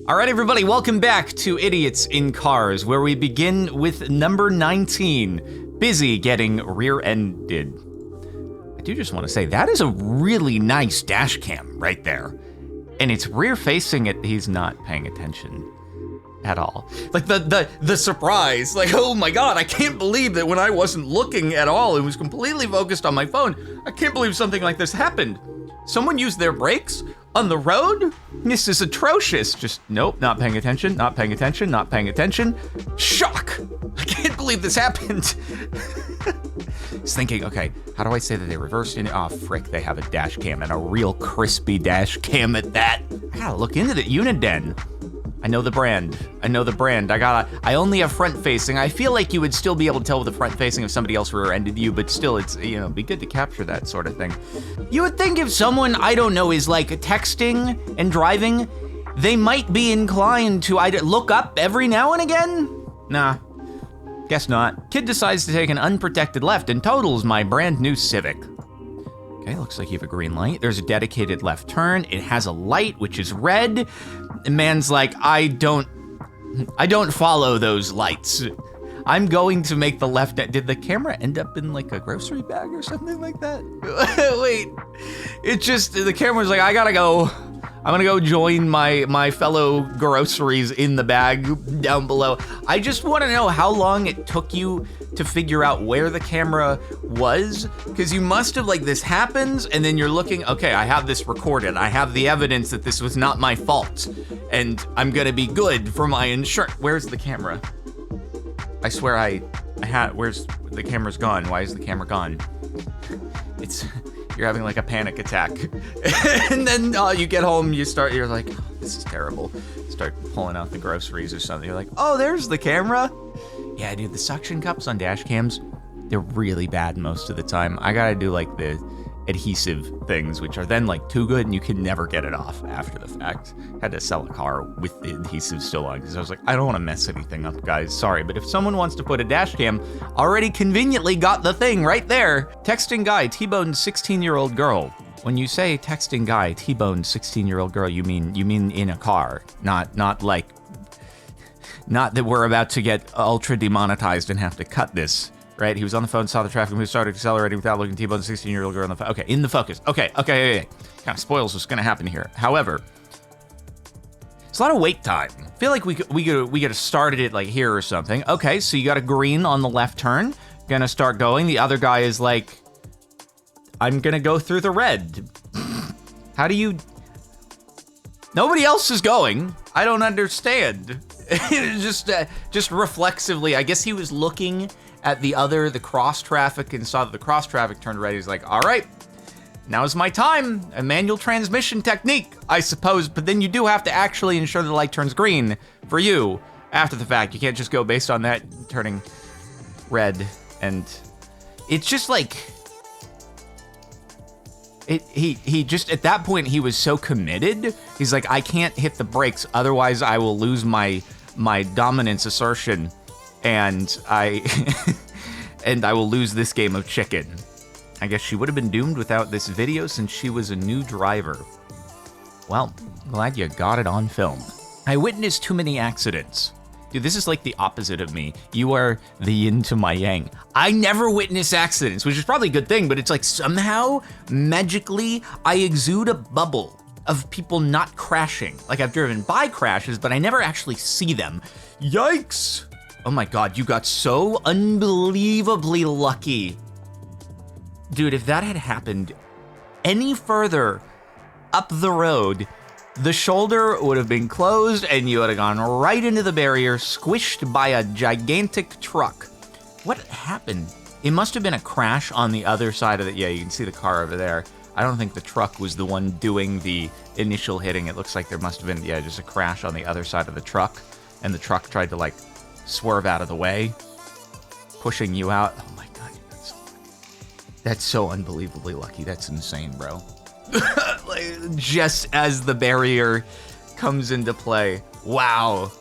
All right, everybody, welcome back to Idiots in Cars, where we begin with number 19, Busy Getting Rear-Ended. I do just want to say, that is a really nice dash cam right there. And it's rear-facing it, he's not paying attention at all. Like, the surprise, like, oh my God, I can't believe that when I wasn't looking at all, it was completely focused on my phone. I can't believe something like this happened. Someone used their brakes on the road? This is atrocious. Just, nope, not paying attention, not paying attention, not paying attention. Shock! I can't believe this happened. He's thinking, okay, how do I say that they reversed in? Oh, frick, they have a dash cam and a real crispy dash cam at that. I gotta look into the Uniden. I know the brand. I only have front facing. I feel like you would still be able to tell with the front facing if somebody else rear-ended you, but still it's, it'd be good to capture that sort of thing. You would think if someone, I don't know, is like texting and driving, they might be inclined to either look up every now and again? Nah, guess not. Kid decides to take an unprotected left and totals my brand new Civic. Okay, looks like you have a green light. There's a dedicated left turn. It has a light, which is red. The man's like, I don't follow those lights. I'm going to make the left. Did the camera end up in like a grocery bag or something like that? Wait, it just, the camera's like, I gotta go. I'm gonna go join my fellow groceries in the bag down below. I just wanna know how long it took you to figure out where the camera was, because you must have, like, this happens and then you're looking, okay, I have this recorded. I have the evidence that this was not my fault and I'm gonna be good for my insurance. Where's the camera? I swear I had, where's, the camera's gone. Why is the camera gone? You're having like a panic attack. And then you get home, you're like, oh, this is terrible. Start pulling out the groceries or something. You're like, oh, there's the camera. Yeah, dude, the suction cups on dash cams, they're really bad most of the time. I gotta do like the adhesive things, which are then like too good and you can never get it off after the fact. Had to sell a car with the adhesive still on because I was like, I don't want to mess anything up, guys. Sorry, but if someone wants to put a dash cam, already conveniently got the thing right there. Texting guy T-boned 16-year-old girl. When you say texting guy T-boned 16-year-old girl, you mean in a car, not that we're about to get ultra demonetized and have to cut this. Right, he was on the phone, saw the traffic move, started accelerating without looking. T-boned 16-year-old girl on the phone. Okay, in the focus. Okay. Kind of spoils what's gonna happen here. However, it's a lot of wait time. I feel like we could have started it like here or something. Okay, so you got a green on the left turn. Gonna start going. The other guy is like, I'm gonna go through the red. How do you? Nobody else is going. I don't understand. just reflexively, I guess he was looking at the cross traffic and saw that the cross traffic turned red. He's like, all right, now's my time. A manual transmission technique, I suppose, but then you do have to actually ensure the light turns green for you after the fact. You can't just go based on that turning red. And it's just like, he just, at that point, he was so committed. He's like, I can't hit the brakes, otherwise I will lose my dominance assertion. And I will lose this game of chicken. I guess she would have been doomed without this video since she was a new driver. Well, glad you got it on film. I witnessed too many accidents. Dude, this is like the opposite of me. You are the yin to my yang. I never witness accidents, which is probably a good thing, but it's like somehow, magically, I exude a bubble of people not crashing. Like I've driven by crashes, but I never actually see them. Yikes! Oh my God, you got so unbelievably lucky. Dude, if that had happened any further up the road, the shoulder would have been closed and you would have gone right into the barrier, squished by a gigantic truck. What happened? It must have been a crash on the other side of the, yeah, you can see the car over there. I don't think the truck was the one doing the initial hitting. It looks like there must have been, yeah, just a crash on the other side of the truck, and the truck tried to like swerve out of the way, pushing you out. Oh my God, that's so unbelievably lucky. That's insane, bro. Like, just as the barrier comes into play. Wow,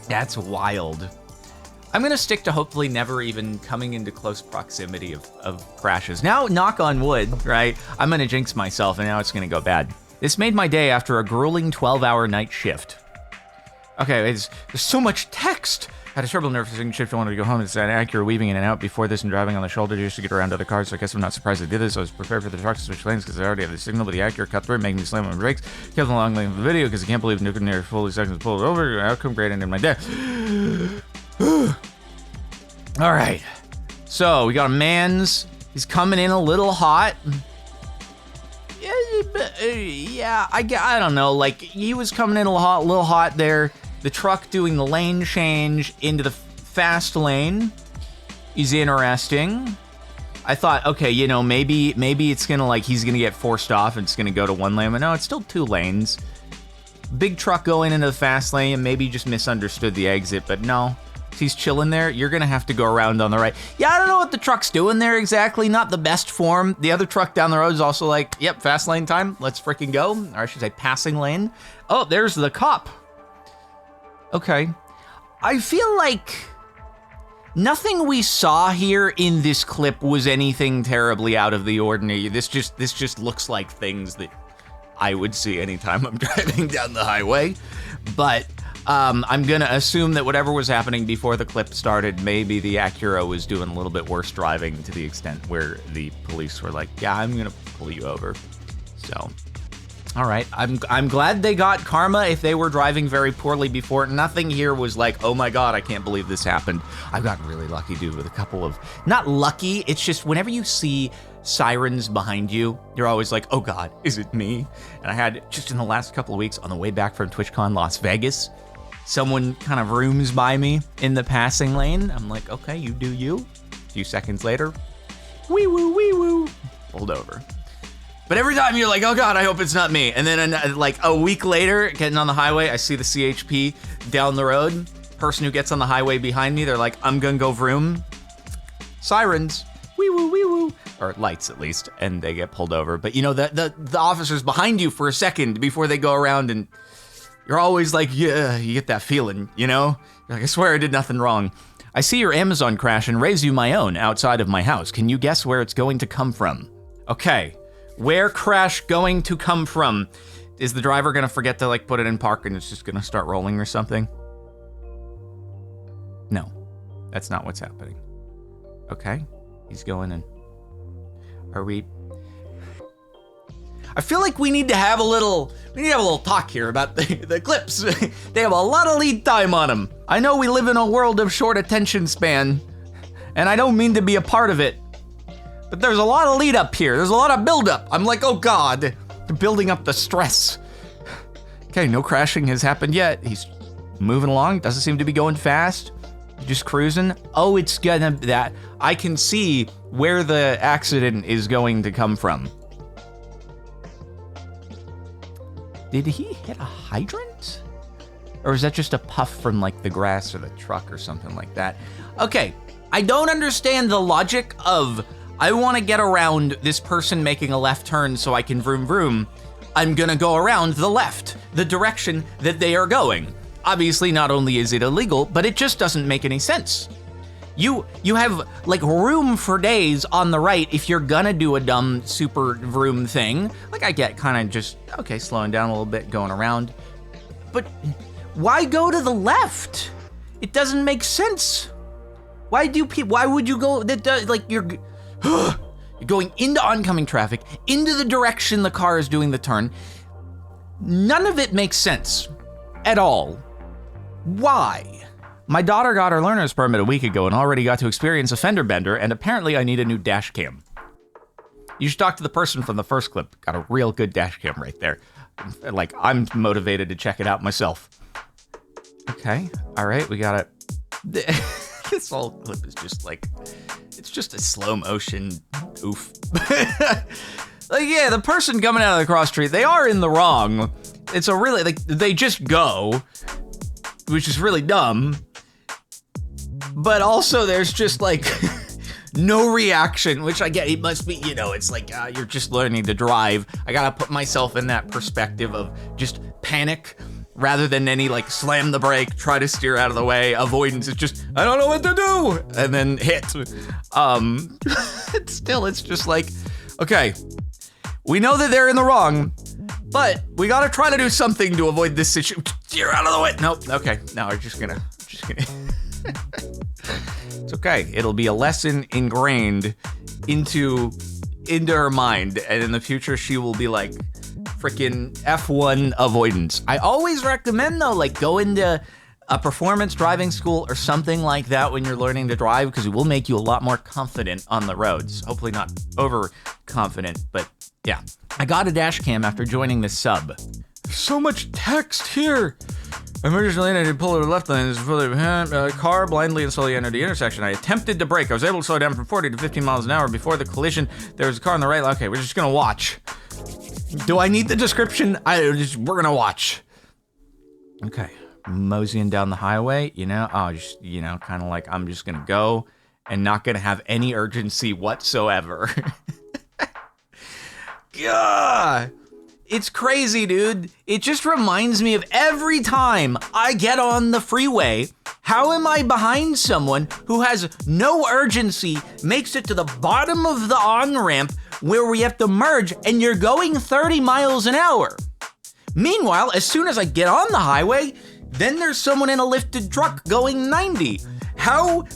that's wild. I'm gonna stick to hopefully never even coming into close proximity of crashes. Now, knock on wood, right? I'm gonna jinx myself and now it's gonna go bad. This made my day after a grueling 12-hour night shift. Okay, there's so much text. Had a terrible nervous shift. I wanted to go home. It's an accurate weaving in and out before this and driving on the shoulder just to get around other cars. So I guess I'm not surprised I did this. I was prepared for the truck to switch lanes because I already have the signal, but the accurate cut through, making me slam on my brakes. Kept along length of the video because I can't believe Nuke near fully seconds pulled over. Outcome great and in my day. All right. So we got a man's. He's coming in a little hot. Yeah, I don't know. Like, he was coming in a little hot there. The truck doing the lane change into the fast lane is interesting. I thought, okay, you know, maybe it's gonna, like, he's gonna get forced off and it's gonna go to one lane, but no, it's still 2 lanes. Big truck going into the fast lane and maybe just misunderstood the exit, but no. He's chilling there. You're gonna have to go around on the right. Yeah, I don't know what the truck's doing there exactly. Not the best form. The other truck down the road is also like, yep, fast lane time. Let's freaking go. Or I should say passing lane. Oh, there's the cop. Okay. I feel like nothing we saw here in this clip was anything terribly out of the ordinary. This just looks like things that I would see anytime I'm driving down the highway. But I'm gonna assume that whatever was happening before the clip started, maybe the Acura was doing a little bit worse driving to the extent where the police were like, yeah, I'm gonna pull you over. So, all right, I'm glad they got karma if they were driving very poorly before. Nothing here was like, oh my God, I can't believe this happened. I've gotten really lucky, dude, with a couple of, not lucky, it's just whenever you see sirens behind you, you're always like, oh God, is it me? And I had, just in the last couple of weeks, on the way back from TwitchCon Las Vegas, someone kind of rooms by me in the passing lane. I'm like, okay, you do you. A few seconds later, wee woo, pulled over. But every time you're like, oh God, I hope it's not me. And then like a week later, getting on the highway, I see the CHP down the road. Person who gets on the highway behind me, they're like, I'm gonna go vroom. Sirens, wee woo. Or lights at least, and they get pulled over. But you know, the officer's behind you for a second before they go around, and you're always like, yeah, you get that feeling, you know? You're like, I swear I did nothing wrong. I see your Amazon crash and raise you my own outside of my house. Can you guess where it's going to come from? Okay, where crash going to come from? Is the driver gonna forget to like put it in park and it's just gonna start rolling or something? No, that's not what's happening. Okay, he's going in. Are we? I feel like we need to have a little talk here about the clips. They have a lot of lead time on them. I know we live in a world of short attention span, and I don't mean to be a part of it, but there's a lot of lead up here. There's a lot of build up. I'm like, oh God, they're building up the stress. Okay, no crashing has happened yet. He's moving along, doesn't seem to be going fast. Just cruising. Oh, it's gonna, that, I can see where the accident is going to come from. Did he hit a hydrant? Or is that just a puff from like the grass or the truck or something like that? Okay, I don't understand the logic of, I wanna get around this person making a left turn so I can vroom vroom. I'm gonna go around the left, the direction that they are going. Obviously, not only is it illegal, but it just doesn't make any sense. You have like room for days on the right if you're gonna do a dumb super vroom thing. Like I get kind of just, okay, slowing down a little bit, going around. But why go to the left? It doesn't make sense. Why would you go, like you're going into oncoming traffic, into the direction the car is doing the turn. None of it makes sense at all. Why? My daughter got her learner's permit a week ago and already got to experience a fender bender, and apparently I need a new dash cam. You should talk to the person from the first clip. Got a real good dash cam right there. Like, I'm motivated to check it out myself. Okay, all right, we got it. This whole clip is just like, it's just a slow motion oof. Like, yeah, the person coming out of the cross street, they are in the wrong. It's a really, like, they just go, which is really dumb. But also there's just like no reaction, which I get, it must be, you know, it's like you're just learning to drive. I gotta put myself in that perspective of just panic rather than any like slam the brake, try to steer out of the way. Avoidance is just, I don't know what to do, and then hit. Still, it's just like, okay, we know that they're in the wrong, but we gotta try to do something to avoid this situation. Steer out of the way. Nope. Okay. No, I'm just gonna. It's okay. It'll be a lesson ingrained into her mind, and in the future she will be like freaking F1 avoidance. I always recommend though, like go into a performance driving school or something like that when you're learning to drive, because it will make you a lot more confident on the roads. Hopefully not overconfident, but yeah. I got a dash cam after joining the sub. There's so much text here. Emergency lane, I did pull to the left lane. This is fully behind car blindly and slowly entered the intersection. I attempted to brake. I was able to slow down from 40 to 15 miles an hour before the collision. There was a car on the right. Okay, we're just gonna watch. Do I need the description? We're gonna watch. Okay, moseying down the highway. Kind of like I'm just gonna go and not gonna have any urgency whatsoever. God. It's crazy, dude. It just reminds me of every time I get on the freeway, how am I behind someone who has no urgency, makes it to the bottom of the on-ramp where we have to merge, and you're going 30 miles an hour. Meanwhile, as soon as I get on the highway, then there's someone in a lifted truck going 90.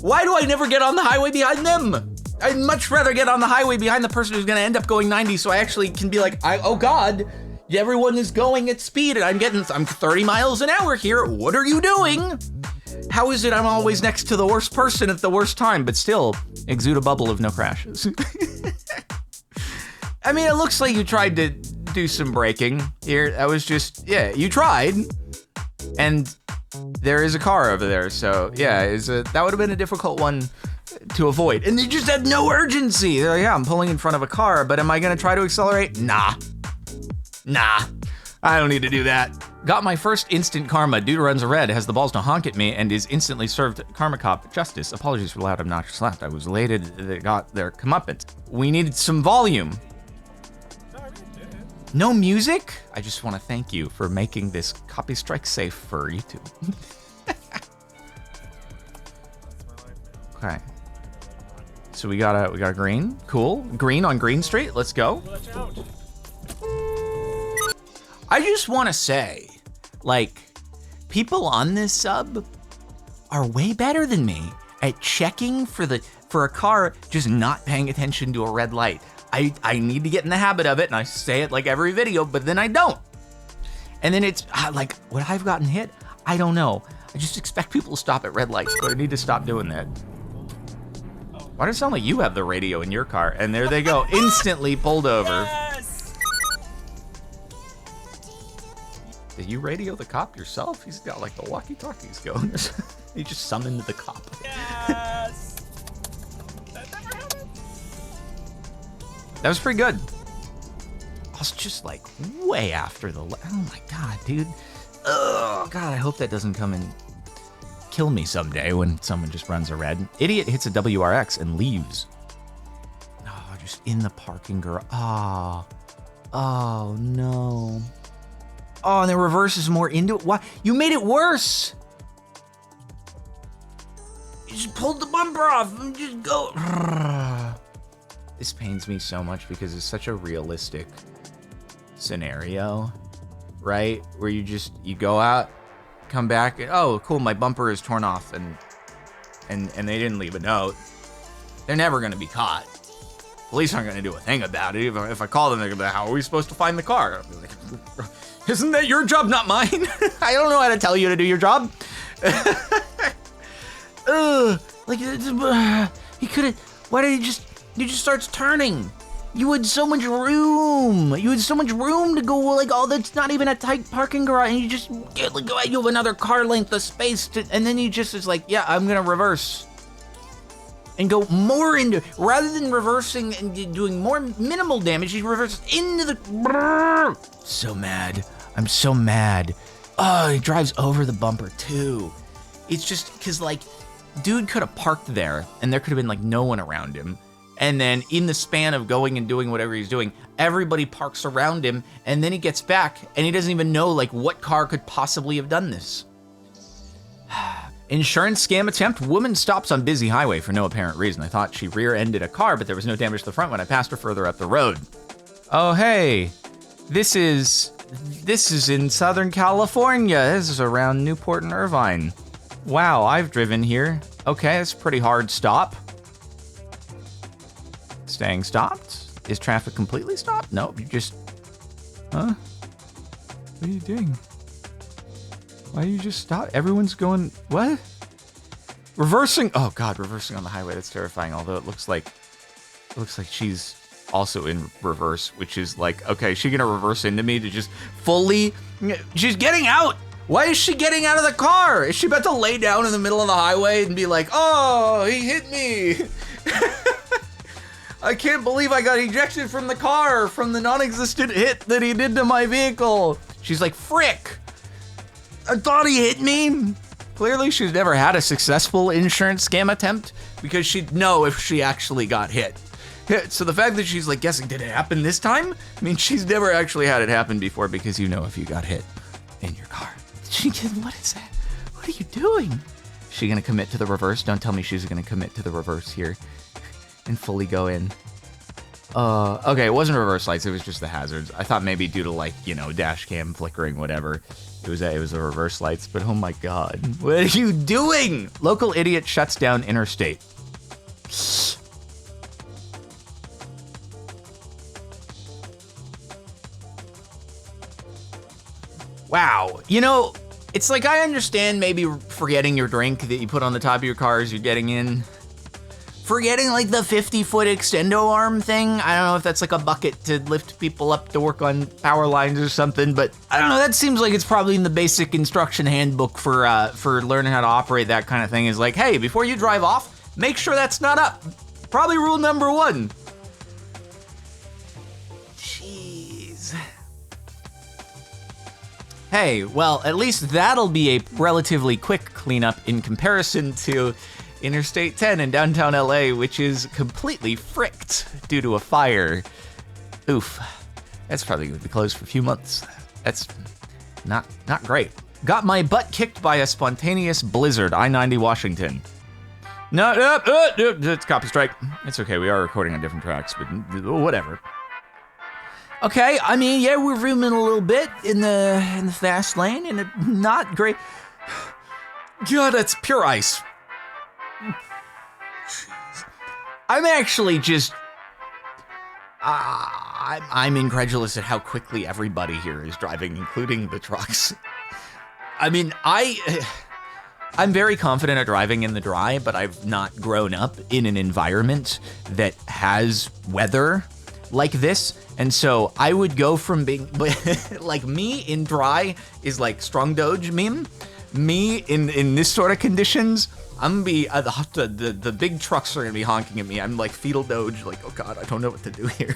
Why do I never get on the highway behind them? I'd much rather get on the highway behind the person who's gonna end up going 90 so I actually can be like, oh God, everyone is going at speed and I'm 30 miles an hour here. What are you doing? How is it I'm always next to the worst person at the worst time, but still exude a bubble of no crashes? I mean, it looks like you tried to do some braking here. That was just, you tried. And there is a car over there. So yeah, that would have been a difficult one to avoid. And you just had no urgency. They're like, yeah, I'm pulling in front of a car, but am I gonna try to accelerate? Nah, I don't need to do that. Got my first instant karma. Dude runs a red, has the balls to honk at me, and is instantly served karma cop justice. Apologies for loud obnoxious laugh. I was elated they got their comeuppance. We needed some volume. No music? I just want to thank you for making this copy strike safe for YouTube. Okay. So we got a green. Cool. Green on Green Street. Let's go. I just want to say, like, people on this sub are way better than me at checking for a car just not paying attention to a red light. I need to get in the habit of it, and I say it like every video, but then I don't. And then it's like, would I've gotten hit? I don't know. I just expect people to stop at red lights, but I need to stop doing that. Why does it sound like you have the radio in your car? And there they go, instantly pulled over. Yes! Did you radio the cop yourself? He's got like the walkie-talkies going. He just summoned the cop. Yes! That never happened. That was pretty good. I was just like way after the, oh my God, dude. Oh God, I hope that doesn't come and kill me someday when someone just runs a red. Idiot hits a WRX and leaves. Oh, just in the parking garage. Oh no. Oh, and the reverse is more into it. Why? You made it worse. You just pulled the bumper off and just go. This pains me so much because it's such a realistic scenario, right? Where you go out, come back, and, oh, cool, my bumper is torn off, and they didn't leave a note. They're never gonna be caught. Police aren't gonna do a thing about it. If I call them, they're gonna be like, how are we supposed to find the car? I'll be like, isn't that your job, not mine? I don't know how to tell you to do your job. Like, he could've, why did he just starts turning? You had so much room. You had so much room to go, like, oh, that's not even a tight parking garage, and you just get, like, you have another car length of space, and then he just is like, yeah, I'm gonna reverse. And go more into, rather than reversing and doing more minimal damage, he reverses into the, so mad. I'm so mad. Oh, he drives over the bumper too. It's just, cause like, dude could have parked there, and there could have been like no one around him. And then in the span of going and doing whatever he's doing, everybody parks around him, and then he gets back, and he doesn't even know like what car could possibly have done this. Insurance scam attempt. Woman stops on busy highway for no apparent reason. I thought she rear-ended a car, but there was no damage to the front when I passed her further up the road. Oh, hey. This is this is in Southern California. This is around Newport and Irvine. Wow, I've driven here. Okay, that's a pretty hard stop. Staying stopped? Is traffic completely stopped? Nope, you just... Huh? What are you doing? Why do you just stop? Everyone's going... What? Reversing? Oh god, reversing on the highway. That's terrifying. Although it looks like she's also in reverse, which is like, okay, is she gonna reverse into me to just fully... She's getting out! Why is she getting out of the car? Is she about to lay down in the middle of the highway and be like, oh, he hit me? I can't believe I got ejected from the car from the non-existent hit that he did to my vehicle. She's like, frick. I thought he hit me. Clearly she's never had a successful insurance scam attempt because she'd know if she actually got hit. So the fact that she's like guessing, did it happen this time? I mean, she's never actually had it happen before because you know if you got hit in your car. What is that? What are you doing? Is she gonna commit to the reverse? Don't tell me she's gonna commit to the reverse here and fully go in. Okay, it wasn't reverse lights, it was just the hazards. I thought maybe due to like, you know, dash cam flickering, whatever. It was the reverse lights, but oh my god. What are you doing? Local idiot shuts down interstate. Wow. You know, it's like I understand maybe forgetting your drink that you put on the top of your car as you're getting in. Forgetting like the 50-foot extendo arm thing. I don't know if that's like a bucket to lift people up to work on power lines or something, but I don't know, that seems like it's probably in the basic instruction handbook for learning how to operate that kind of thing is like, hey, before you drive off, make sure that's not up. Probably rule number 1. Jeez. Hey, well, at least that'll be a relatively quick cleanup in comparison to Interstate 10 in downtown LA, which is completely fricked due to a fire. Oof. That's probably gonna be closed for a few months. That's not great. Got my butt kicked by a spontaneous blizzard, I-90 Washington. No, it's copy strike. It's okay, we are recording on different tracks, but whatever. Okay, I mean, yeah, we're zooming a little bit in the fast lane, and it's not great. God, that's pure ice. I'm actually just, I'm incredulous at how quickly everybody here is driving, including the trucks. I mean, I'm very confident at driving in the dry, but I've not grown up in an environment that has weather like this. And so I would go from being, like me in dry is like strong doge meme. Me in this sort of conditions, I'm gonna be, the big trucks are gonna be honking at me. I'm like fetal doge, like, oh God, I don't know what to do here.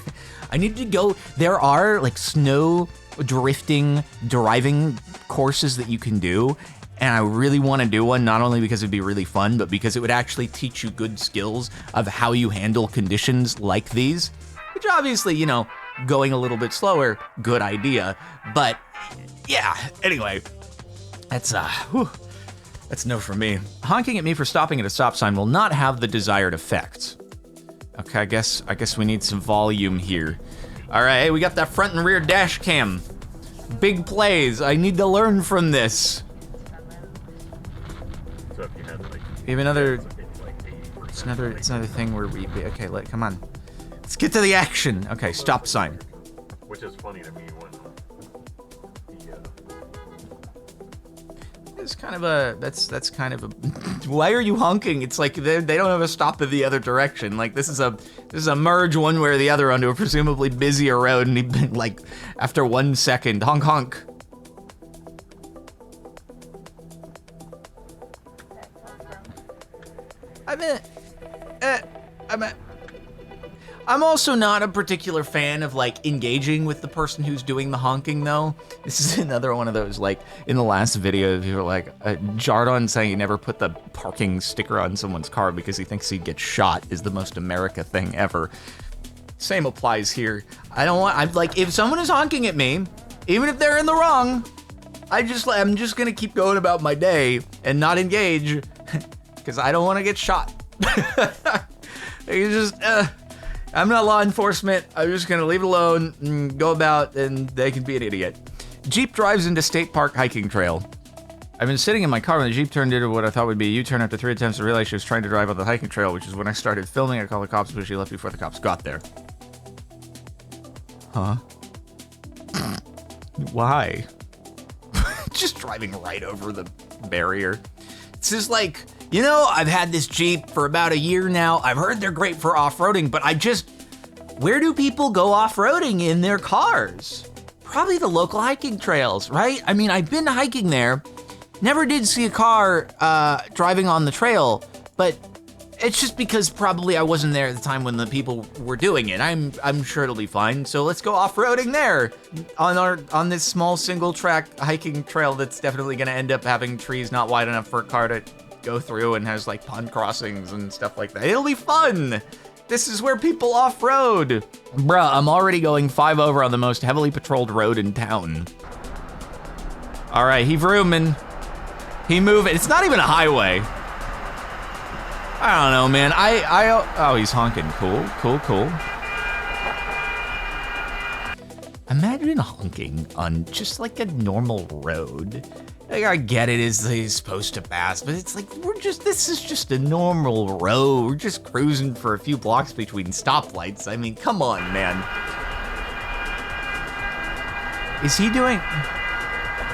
I need to go, there are like snow drifting driving courses that you can do. And I really want to do one, not only because it'd be really fun, but because it would actually teach you good skills of how you handle conditions like these. Which obviously, you know, going a little bit slower, good idea. But yeah, anyway, that's no for me. Honking at me for stopping at a stop sign will not have the desired effect. Okay, I guess we need some volume here. All right, hey, we got that front and rear dash cam. Big plays. I need to learn from this. So if you had like, We have another. It's another thing where we. Okay, come on. Let's get to the action. Okay, stop sign. which is funny to me when the It's kind of a, that's kind of a, why are you honking? It's like they don't have a stop in the other direction. Like this is a merge one way or the other onto a presumably busier road, and he like after 1 second, honk honk. I'm also not a particular fan of like engaging with the person who's doing the honking though. This is another one of those, like in the last video, you were like, Jardon saying he never put the parking sticker on someone's car because he thinks he'd get shot is the most America thing ever. Same applies here. I'm like, if someone is honking at me, even if they're in the wrong, I'm just gonna keep going about my day and not engage because I don't want to get shot. I'm not law enforcement. I'm just gonna leave it alone and go about, and they can be an idiot. Jeep drives into state park hiking trail. I've been sitting in my car when the Jeep turned into what I thought would be a U-turn after 3 attempts to realize she was trying to drive on the hiking trail, which is when I started filming. I called the cops, but she left before the cops got there. Huh? Why? Just driving right over the barrier. It's just like, you know, I've had this Jeep for about a year now. I've heard they're great for off-roading, but where do people go off-roading in their cars? Probably the local hiking trails, right? I mean, I've been hiking there, never did see a car driving on the trail, but it's just because probably I wasn't there at the time when the people were doing it. I'm sure it'll be fine. So let's go off-roading there on this small single track hiking trail that's definitely gonna end up having trees not wide enough for a car to go through and has like pond crossings and stuff like that. It'll be fun. This is where people off-road. Bruh, I'm already going 5 over on the most heavily patrolled road in town. All right, he vrooming. He moving. It's not even a highway. I don't know, man. Oh, he's honking. Cool. Imagine honking on just like a normal road. Like, I get it, he's supposed to pass, but it's like, this is just a normal road. We're just cruising for a few blocks between stoplights. I mean, come on, man. Is he doing?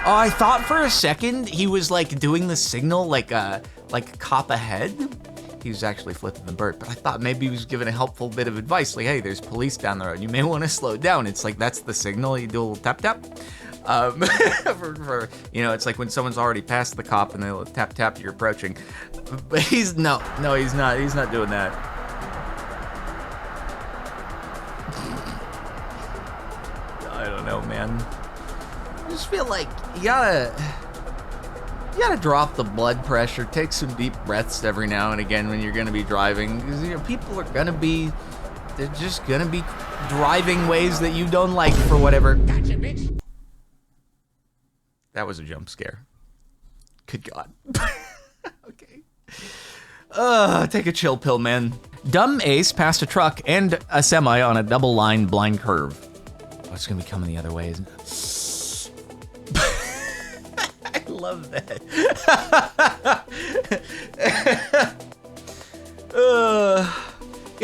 Oh, I thought for a second he was like doing the signal like a cop ahead. He was actually flipping the bird, but I thought maybe he was giving a helpful bit of advice, like, hey, there's police down the road. You may want to slow down. It's like, that's the signal. You do a little tap tap. It's like when someone's already passed the cop and they'll tap tap, you're approaching. But he's not doing that. I don't know, man. I just feel like you gotta drop the blood pressure, take some deep breaths every now and again when you're gonna be driving. Because people are they're just gonna be driving ways that you don't like for whatever. Gotcha, bitch. That was a jump scare. Good God. Okay. Take a chill pill, man. Dumb Ace passed a truck and a semi on a double line blind curve. Oh, it's gonna be coming the other way, isn't it? I love that.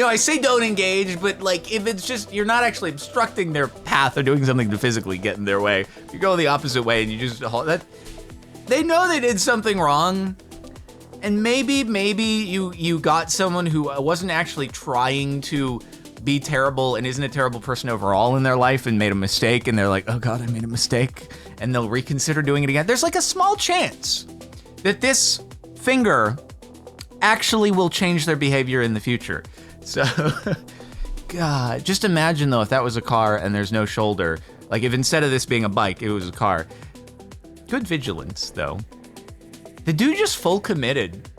I say don't engage, but like if it's just, you're not actually obstructing their path or doing something to physically get in their way. You go the opposite way and you just hold that. They know they did something wrong. And maybe you got someone who wasn't actually trying to be terrible and isn't a terrible person overall in their life and made a mistake and they're like, oh God, I made a mistake. And they'll reconsider doing it again. There's like a small chance that this finger actually will change their behavior in the future. So, God, just imagine though, if that was a car and there's no shoulder, like if instead of this being a bike, it was a car. Good vigilance though. The dude just full committed.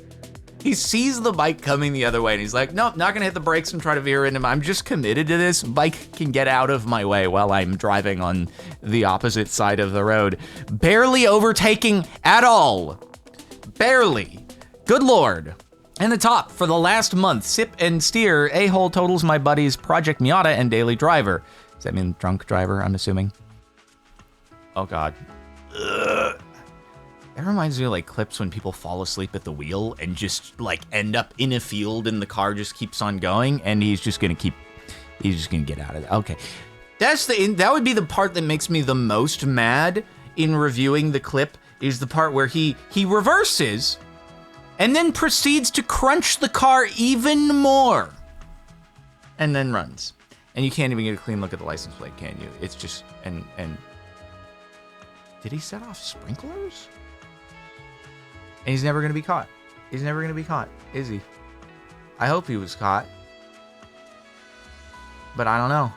He sees the bike coming the other way and he's like, nope, not gonna hit the brakes and try to veer into him. I'm just committed to this. Bike can get out of my way while I'm driving on the opposite side of the road. Barely overtaking at all. Barely. Good Lord. And the top for the last month, sip and steer, a-hole totals my buddies Project Miata and Daily Driver. Does that mean drunk driver, I'm assuming? Oh God. Ugh. That reminds me of like clips when people fall asleep at the wheel and just like end up in a field and the car just keeps on going and he's just gonna get out of it. Okay. That would be the part that makes me the most mad in reviewing the clip, is the part where he reverses and then proceeds to crunch the car even more and then runs. And you can't even get a clean look at the license plate, can you? It's just, and did he set off sprinklers? And he's never gonna be caught. He's never gonna be caught, is he? I hope he was caught. But I don't know.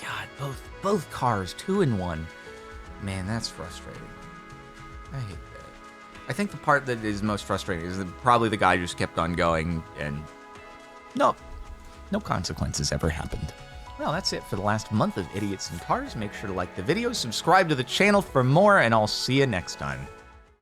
God, both cars, 2 in 1. Man, that's frustrating. I hate that. I think the part that is most frustrating is that probably the guy just kept on going and no consequences ever happened. Well, that's it for the last month of Idiots in Cars. Make sure to like the video, subscribe to the channel for more, and I'll see you next time.